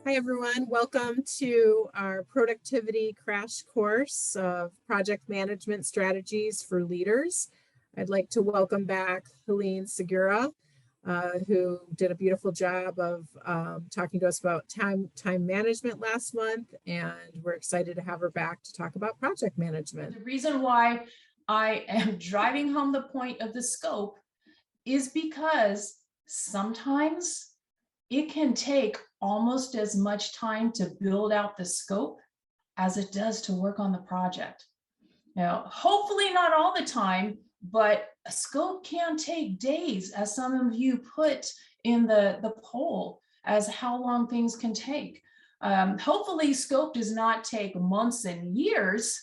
Hi, everyone. Welcome to our productivity crash course of project management strategies for leaders. I'd like to welcome back Helene Segura, who did a beautiful job of talking to us about time management last month, and we're excited to have her back to talk about project management. The reason why I am driving home the point of the scope is because sometimes it can take almost as much time to build out the scope as it does to work on the project. Now, hopefully not all the time, but a scope can take days, as some of you put in the poll as how long things can take. Hopefully scope does not take months and years,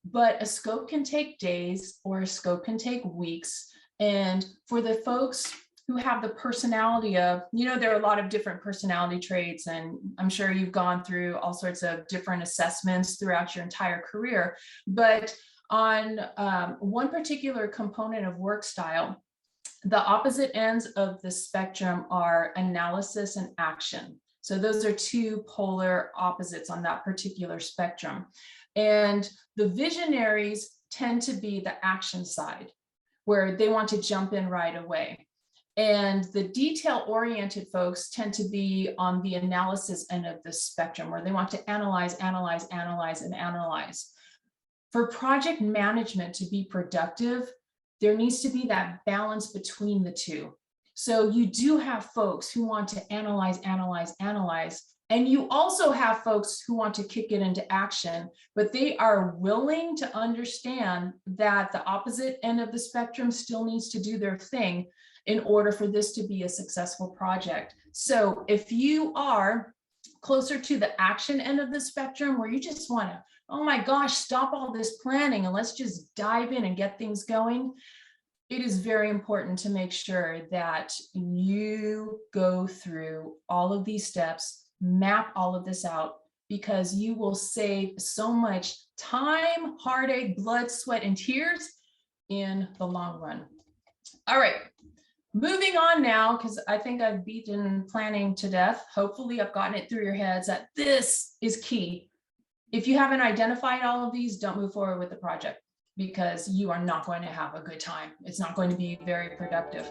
but a scope can take days or a scope can take weeks. And for the folks who have the personality of, there are a lot of different personality traits, and I'm sure you've gone through all sorts of different assessments throughout your entire career. But on one particular component of work style, the opposite ends of the spectrum are analysis and action. So those are two polar opposites on that particular spectrum. And the visionaries tend to be the action side, where they want to jump in right away. And the detail-oriented folks tend to be on the analysis end of the spectrum, where they want to analyze. For project management to be productive, there needs to be that balance between the two. So you do have folks who want to analyze, and you also have folks who want to kick it into action, but they are willing to understand that the opposite end of the spectrum still needs to do their thing in order for this to be a successful project. So if you are closer to the action end of the spectrum, where you just want to, oh my gosh, stop all this planning and let's just dive in and get things going, it is very important to make sure that you go through all of these steps, map all of this out, because you will save so much time, heartache, blood, sweat, and tears in the long run. All right, moving on now, because I think I've beaten planning to death. Hopefully I've gotten it through your heads that this is key. If you haven't identified all of these, don't move forward with the project, because you are not going to have a good time. It's not going to be very productive.